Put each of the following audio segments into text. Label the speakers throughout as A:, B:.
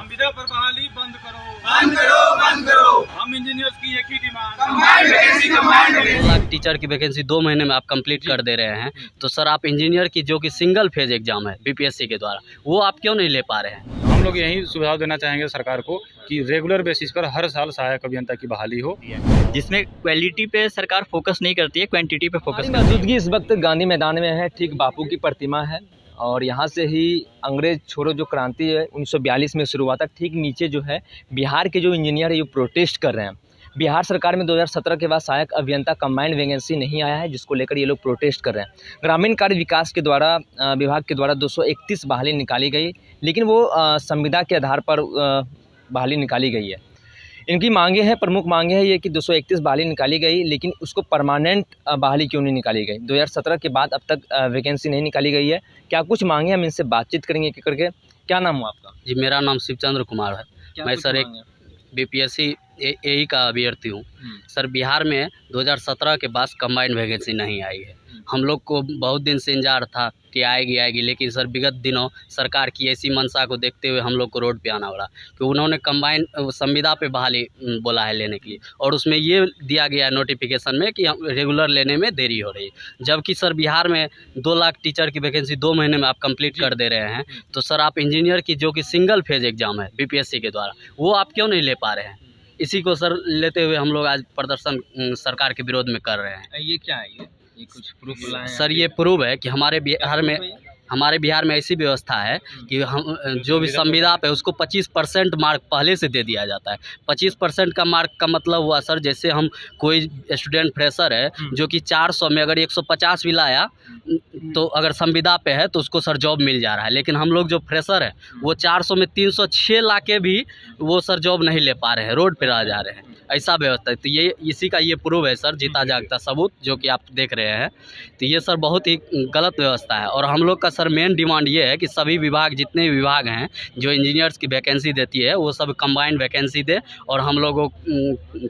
A: संविदा पर बहाली बंद करो,
B: बंद करो, बंद करो।
A: हम इंजीनियर्स की एक ही demand,
B: combined vacancy, combined vacancy.
C: Lakh teacher की वैकेंसी 2 महीने में आप कंप्लीट कर दे रहे हैं, तो सर आप इंजीनियर की जो कि सिंगल फेज एग्जाम है बीपीएससी के द्वारा, वो आप क्यों नहीं ले पा रहे हैं?
D: हम लोग यही सुझाव देना चाहेंगे सरकार को कि रेगुलर बेसिस पर हर साल सहायक अभियंता की बहाली हो,
E: जिसमें क्वालिटी पे सरकार फोकस नहीं करती है, क्वांटिटी पे फोकस करती
F: मौजूदगी इस वक्त गांधी मैदान में है, ठीक बापू की प्रतिमा है और यहाँ से ही अंग्रेज छोड़ो जो क्रांति है 1942 में शुरू हुआ था, ठीक नीचे जो है बिहार के जो इंजीनियर है ये प्रोटेस्ट कर रहे हैं। बिहार सरकार में 2017 के बाद सहायक अभियंता कंबाइंड वैकेंसी नहीं आया है, जिसको लेकर ये लोग प्रोटेस्ट कर रहे हैं। ग्रामीण कार्य विकास के द्वारा विभाग के द्वारा 231 बहाली निकाली गई, लेकिन वो संविदा के आधार पर बहाली निकाली गई है। इनकी मांगे हैं, प्रमुख मांगे हैं ये कि 231 बहाली निकाली गई, लेकिन उसको परमानेंट बहाली क्यों नहीं निकाली गई? 2017 के बाद अब तक वैकेंसी नहीं निकाली गई है। क्या कुछ मांगे, हम इनसे बातचीत करेंगे एक करके। क्या नाम हुआ आपका?
C: जी, मेरा नाम शिवचंद्र कुमार है। मैं सर एक बीपीएससी एई का अभ्यर्थी हूँ। सर बिहार में 2017 के बाद कंबाइंड वैकेंसी नहीं आई है। हम लोग को बहुत दिन से इंतजार था कि आएगी, लेकिन सर विगत दिनों सरकार की ऐसी मंशा को देखते हुए हम लोग को रोड पे आना पड़ा कि उन्होंने कंबाइंड संविदा पे बहाली बोला है लेने के लिए, और उसमें ये दिया गया है नोटिफिकेशन में कि रेगुलर लेने में देरी हो रही है। जबकि सर बिहार में 2 लाख टीचर की वैकेंसी 2 महीने में आप कंप्लीट कर दे रहे हैं, तो सर आप इंजीनियर की जो कि सिंगल फेज एग्जाम है बीपीएससी के द्वारा, वो आप क्यों नहीं ले पा रहे हैं? इसी को सर लेते हुए हम लोग आज प्रदर्शन सरकार के विरोध में कर रहे हैं।
F: ये क्या है? ये कुछ प्रूफ लाए
C: सर ये प्रूव है कि हमारे बिहार में ऐसी व्यवस्था है कि हम जो भी संविदा पे उसको 25% मार्क पहले से दे दिया जाता है। 25% का मार्क का मतलब हुआ सर, जैसे हम कोई स्टूडेंट फ्रेशर है जो कि 400 में अगर 150 भी लाया तो अगर संविदा पे है तो उसको सर जॉब मिल जा रहा है, लेकिन हम लोग जो फ्रेशर है वो 400 में 306 ला के भी वो सर जॉब नहीं ले पा रहे हैं, रोड पे रह जा रहे हैं। ऐसा व्यवस्था है। तो ये इसी का ये प्रूव है सर, जीता जागता सबूत जो कि आप देख रहे हैं। तो ये सर बहुत ही गलत व्यवस्था है, और हम लोग का सर मेन डिमांड ये है कि सभी विभाग, जितने भी विभाग हैं जो इंजीनियर्स की वैकेंसी देती है, वो सब कंबाइंड वैकेंसी दे और हम लोगों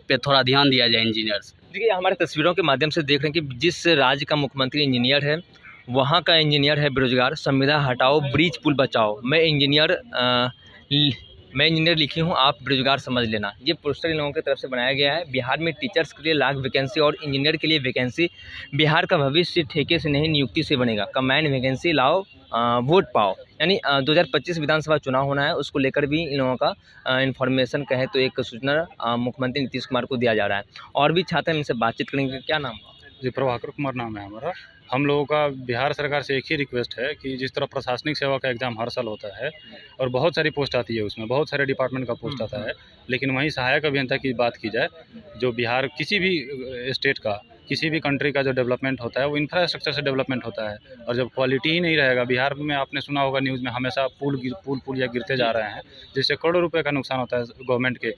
C: पे थोड़ा ध्यान दिया जाए इंजीनियर्स।
F: देखिए, हमारे तस्वीरों के माध्यम से देख रहे हैं कि जिस राज्य का मुख्यमंत्री इंजीनियर है, वहाँ का इंजीनियर है बेरोजगार। संविदा हटाओ, ब्रिज पुल बचाओ। मैं इंजीनियर लिखी हूँ, आप बेरोजगार समझ लेना। ये पोस्टर इन लोगों की तरफ से बनाया गया है। बिहार में टीचर्स के लिए लाख वैकेंसी और इंजीनियर के लिए वैकेंसी। बिहार का भविष्य ठेके से नहीं नियुक्ति से बनेगा। कंबाइंड वैकेंसी लाओ, वोट पाओ। यानी 2025 विधानसभा चुनाव होना है, उसको लेकर भी इन लोगों का इन्फॉर्मेशन कहे तो एक सूचना मुख्यमंत्री नीतीश कुमार को दिया जा रहा है। और भी छात्र हैं, इनसे बातचीत करेंगे। क्या नाम हुआ?
D: जी, प्रभाकर कुमार नाम है हमारा। हम लोगों का बिहार सरकार से एक ही रिक्वेस्ट है कि जिस तरह प्रशासनिक सेवा का एग्ज़ाम हर साल होता है और बहुत सारी पोस्ट आती है, उसमें बहुत सारे डिपार्टमेंट का पोस्ट आता है, लेकिन वहीं सहायक अभियंता की बात की जाए, जो बिहार किसी भी स्टेट का, किसी भी कंट्री का जो डेवलपमेंट होता है वो इंफ्रास्ट्रक्चर से डेवलपमेंट होता है। और जब क्वालिटी ही नहीं रहेगा, बिहार में आपने सुना होगा न्यूज़ में हमेशा पुल या गिरते जा रहे हैं, जिससे करोड़ों रुपये का नुकसान होता है गवर्नमेंट के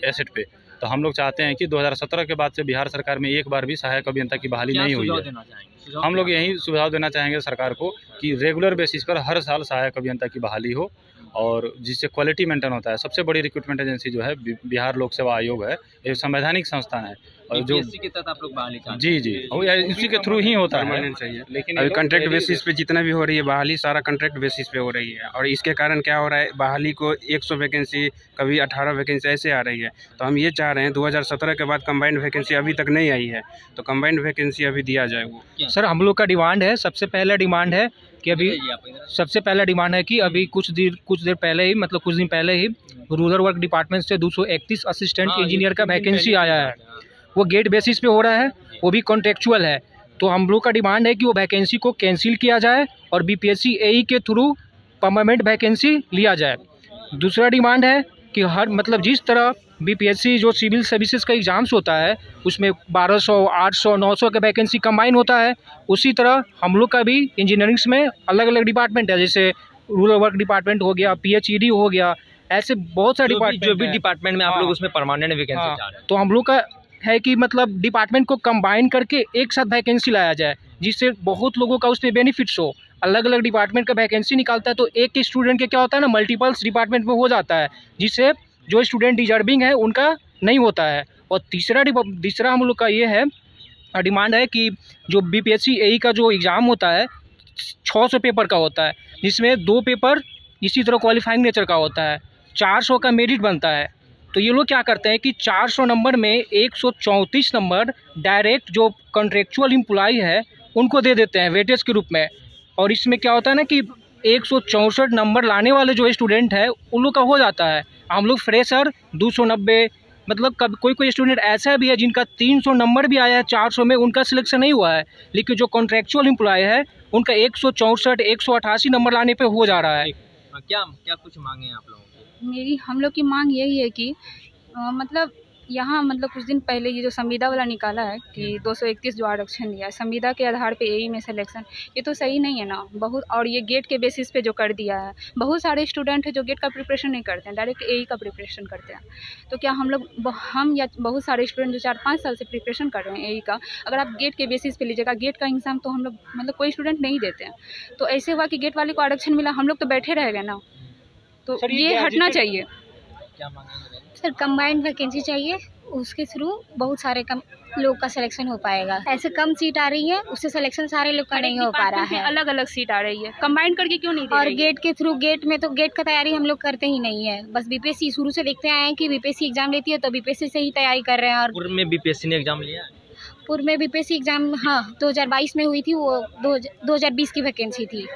D: एसेट पे। तो हम लोग चाहते हैं कि 2017 के बाद से बिहार सरकार में एक बार भी सहायक अभियंता की बहाली नहीं हुई है। हम लोग यही सुझाव देना चाहेंगे सरकार को कि रेगुलर बेसिस पर हर साल सहायक अभियंता की बहाली हो, और जिससे क्वालिटी मेंटेन होता है। सबसे बड़ी रिक्रूटमेंट एजेंसी जो है बिहार लोक सेवा आयोग है, ये संवैधानिक संस्थान है, और जो
F: के तहत आप लोग बहाली चाहते हैं?
D: जी उसी के थ्रू ही होता है।
G: लेकिन अभी कॉन्ट्रैक्ट बेसिस पे जितना भी हो रही है बहाली, सारा कॉन्ट्रैक्ट बेसिस पे हो रही है, और इसके कारण क्या हो रहा है, बहाली को 100 वैकेंसी, कभी 18 वैकेंसी ऐसे आ रही है। तो हम ये चाह रहे हैं 2017 के बाद कंबाइंड वैकेंसी अभी तक नहीं आई है, तो कंबाइंड वैकेंसी अभी दिया जाए। वो
H: सर हम लोग का डिमांड है, सबसे पहला डिमांड है कि अभी कुछ देर पहले ही, मतलब कुछ दिन पहले ही रूरल वर्क डिपार्टमेंट से 231 असिस्टेंट इंजीनियर का वैकेंसी आया है। वो गेट बेसिस पे हो रहा है, वो भी कॉन्ट्रेक्चुअल है। तो हम लोग का डिमांड है कि वो वैकेंसी को कैंसिल किया जाए और बीपीएससी एई के थ्रू परमानेंट वैकेंसी लिया जाए। दूसरा डिमांड है कि जिस तरह बीपीएससी जो सिविल सर्विसेज का एग्ज़ाम्स होता है उसमें 1200, 800, 900 का वैकेंसी कंबाइन होता है, उसी तरह हम लोग का भी इंजीनियरिंग्स में अलग अलग डिपार्टमेंट है, जैसे रूरल वर्क डिपार्टमेंट हो गया, पीएचईडी हो गया, ऐसे बहुत सारे डिपार्टमेंट
F: जो भी डिपार्टमेंट में आप लोग उसमें परमानेंट वैकेंसी चाह रहे हैं।
H: तो हम लोग का है कि डिपार्टमेंट को कंबाइन करके एक साथ वैकेंसी लाया जाए, जिससे बहुत लोगों का उसमें बेनिफिट्स हो। अलग अलग डिपार्टमेंट का वैकेंसी निकालता है तो एक स्टूडेंट के क्या होता है ना, मल्टीपल्स डिपार्टमेंट में हो जाता है, जिससे जो स्टूडेंट डिजर्विंग है उनका नहीं होता है। और तीसरा हम लोग का ये है डिमांड है कि जो बीपीएससी एई का जो एग्ज़ाम होता है 600 पेपर का होता है, जिसमें 2 पेपर इसी तरह क्वालिफाइंग नेचर का होता है। 400 का मेरिट बनता है। तो ये लोग क्या करते हैं कि 400 नंबर में 134 नंबर डायरेक्ट जो कॉन्ट्रेक्चुअल एम्प्लॉय है उनको दे देते हैं वेटेज के रूप में। और इसमें क्या होता है ना कि 164 नंबर लाने वाले जो स्टूडेंट है उन लोग का हो जाता है। हम लोग फ्रेशर 290, मतलब कब कोई स्टूडेंट ऐसा भी है जिनका 300 नंबर भी आया है 400 में, उनका सिलेक्शन नहीं हुआ है। लेकिन जो कॉन्ट्रेक्चुअल एम्प्लॉय है उनका 164 188 नंबर लाने पे हो जा रहा है।
F: क्या क्या कुछ मांगे हैं आप लोगों की?
I: हम लोग की मांग यही है कि मतलब यहाँ मतलब कुछ दिन पहले ये जो संविदा वाला निकाला है कि 231 जो आरक्षण दिया है संविदा के आधार पे एई में सिलेक्शन, ये तो सही नहीं है ना बहुत। और ये गेट के बेसिस पे जो कर दिया है, बहुत सारे स्टूडेंट हैं जो गेट का प्रिपरेशन नहीं करते हैं, डायरेक्ट एई का प्रिपरेशन करते हैं। तो क्या हम या बहुत सारे स्टूडेंट जो 4-5 साल से प्रिपरेशन कर रहे हैं एई का, अगर आप गेट के बेसिस पे लीजिएगा, गेट का एग्ज़ाम तो हम लोग मतलब कोई स्टूडेंट नहीं देते हैं। तो ऐसे हुआ कि गेट वाले को आरक्षण मिला, हम लोग तो बैठे रह गए ना। तो ये हटना चाहिए।
F: क्या मांगे
J: सर? कंबाइंड वैकेंसी चाहिए, उसके थ्रू बहुत सारे कम लोग का सिलेक्शन हो पाएगा। ऐसे कम सीट आ रही है, उससे सिलेक्शन सारे लोग का नहीं हो पा रहा है।
I: अलग अलग सीट आ रही है, कंबाइंड करके क्यों नहीं दे
J: और
I: रही है?
J: गेट के थ्रू, गेट में तो गेट का तैयारी हम लोग करते ही नहीं है, बस बीपीएससी शुरू से देखते आए हैं कि बीपीएससी एग्जाम लेती है तो बीपीएससी से ही तैयारी कर रहे हैं। और
F: पूर्व में बीपीएससी ने एग्जाम लिया है?
J: पूर्व में बीपीएससी एग्जाम 2022 में हुई थी, वो 2020 की वैकेंसी थी।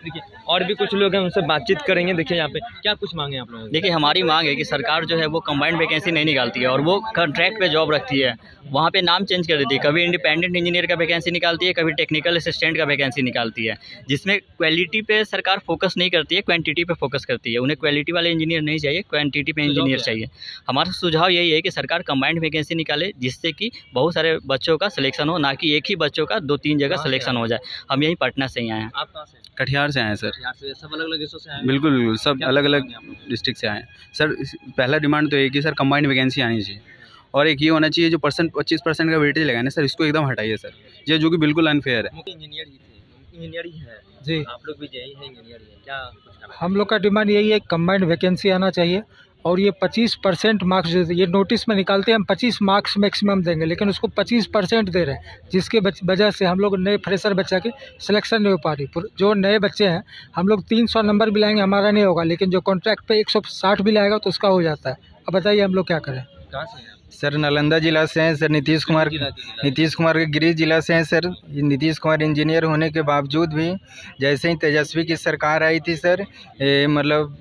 F: देखिए और भी कुछ लोग हैं, उनसे बातचीत करेंगे। देखिए यहाँ पे क्या कुछ मांगे आप लोगों?
E: देखिए हमारी मांग है कि सरकार जो है वो कंबाइंड वैकेंसी नहीं निकालती है और वो कॉन्ट्रैक्ट पे जॉब रखती है, वहाँ पे नाम चेंज कर देती है। कभी इंडिपेंडेंट इंजीनियर का वैकेंसी निकालती है, कभी टेक्निकल असिस्टेंट का वैकेंसी निकालती है, जिसमें क्वालिटी पे सरकार फोकस नहीं करती है, क्वांटिटी पे फोकस करती है। उन्हें क्वालिटी वाले इंजीनियर नहीं चाहिए, क्वांटिटी पे इंजीनियर चाहिए। हमारा सुझाव यही है कि सरकार कंबाइंड वैकेंसी निकाले, जिससे कि बहुत सारे बच्चों का सिलेक्शन हो, ना कि एक ही बच्चों का 2-3 जगह सिलेक्शन हो जाए। हम यहीं पटना से ही आए हैं।
F: आप कहाँ से?
G: कटिहार से आए हैं सर।
F: यहाँ से सब अलग अलग देशों से आए हैं?
G: बिल्कुल बिल्कुल, सब
F: क्या
G: अलग अलग
F: मांगे आप लोगों
G: डिस्ट्रिक्ट से आए हैं सर। पहला डिमांड तो एक ही सर, कंबाइंड वैकेंसी आनी चाहिए। और एक ये होना चाहिए जो 25% का वेटेज लगाए ना सर, इसको एकदम हटाइए सर, ये जो कि बिल्कुल अनफेयर है।
F: इंजीनियर ही थे, इंजीनियर ही है
H: जी,
F: आप लोग भी यही है, इंजीनियर ही है। क्या कुछ कहना
H: हम लोग का डिमांड यही है, कंबाइंड वैकेंसी आना चाहिए। और ये 25% मार्क्स, ये नोटिस में निकालते हैं हम 25 मार्क्स मैक्सिमम देंगे, लेकिन उसको 25% दे रहे हैं, जिसके वजह से हम लोग नए फ्रेशर बच्चा की सिलेक्शन नहीं हो पा रही। जो नए बच्चे हैं, हम लोग 300 नंबर भी लाएंगे, हमारा नहीं होगा, लेकिन जो कॉन्ट्रैक्ट पे 160 भी लाएगा तो उसका हो जाता है। अब बताइए हम लोग क्या करें?
F: कहाँ से हैं?
K: सर नालंदा जिला से हैं सर। नीतीश कुमार के गृह जिला से हैं सर। नीतीश कुमार इंजीनियर होने के बावजूद भी जैसे ही तेजस्वी की सरकार आई थी सर, मतलब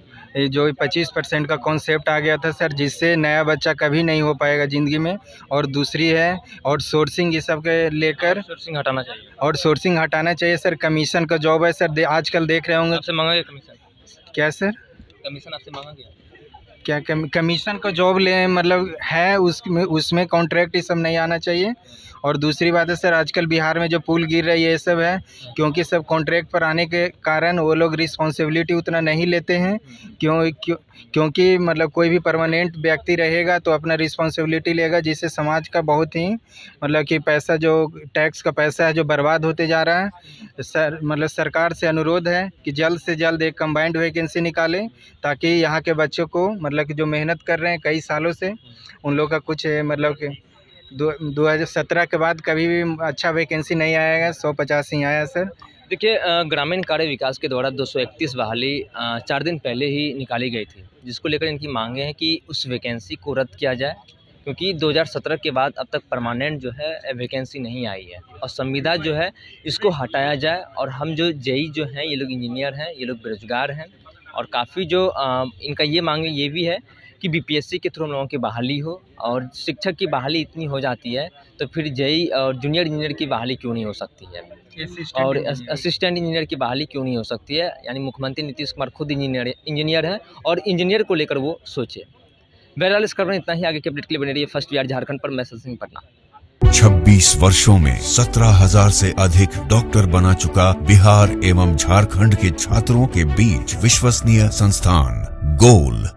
K: जो 25% का कॉन्सेप्ट आ गया था सर, जिससे नया बच्चा कभी नहीं हो पाएगा ज़िंदगी में। और दूसरी है और सोर्सिंग ये सब के लेकर
F: सोर्सिंग हटाना चाहिए।
K: और सोर्सिंग हटाना चाहिए सर। कमीशन का जॉब है सर, आजकल देख रहे होंगे।
F: आपसे मांगा गया कमीशन?
K: क्या सर?
F: कमीशन आपसे मांगा गया?
K: क्या कमीशन का जॉब ले मतलब है, उसमें कॉन्ट्रैक्ट ये सब नहीं आना चाहिए। और दूसरी बात है सर, आजकल बिहार में जो पुल गिर रही है ये सब है क्योंकि सब कॉन्ट्रैक्ट पर आने के कारण वो लोग रिस्पॉन्सिबिलिटी उतना नहीं लेते हैं। क्योंकि मतलब कोई भी परमानेंट व्यक्ति रहेगा तो अपना रिस्पॉन्सिबिलिटी लेगा, जिससे समाज का बहुत ही मतलब कि पैसा, जो टैक्स का पैसा है जो बर्बाद होते जा रहा है। सर मतलब सरकार से अनुरोध है कि जल्द से जल्द एक कंबाइंड वैकेंसी निकालें, ताकि यहाँ के बच्चों को मतलब कि जो मेहनत कर रहे हैं कई सालों से, उन लोग का कुछ मतलब कि 2017 के बाद कभी भी अच्छा वैकेंसी नहीं आएगा, 150 ही आया सर।
F: देखिए ग्रामीण कार्य विकास के द्वारा 231 बहाली 4 दिन पहले ही निकाली गई थी, जिसको लेकर इनकी मांगे हैं कि उस वैकेंसी को रद्द किया जाए, क्योंकि 2017 के बाद अब तक परमानेंट जो है वैकेंसी नहीं आई है। और संविदा जो है इसको हटाया जाए। और हम जो जेई जो हैं, ये लोग इंजीनियर हैं, ये लोग बेरोजगार हैं। और काफ़ी जो इनका ये मांगे ये भी है कि बीपीएससी के थ्रू हम लोगों की बहाली हो। और शिक्षक की बहाली इतनी हो जाती है तो फिर जेई और जूनियर इंजीनियर की बहाली क्यों नहीं हो सकती है, और असिस्टेंट इंजीनियर की बहाली क्यों नहीं हो सकती है। यानी मुख्यमंत्री नीतीश कुमार खुद इंजीनियर हैं और इंजीनियर को लेकर वो सोचे। बहरहाल इस खबर में इतना ही। आगे के अपडेट के लिए बने रहिए फर्स्ट बिहार झारखंड पर। मैं सिंह पटना।
L: 26 वर्षों में 17,000 से अधिक डॉक्टर बना चुका बिहार एवं झारखंड के छात्रों के बीच विश्वसनीय संस्थान गोल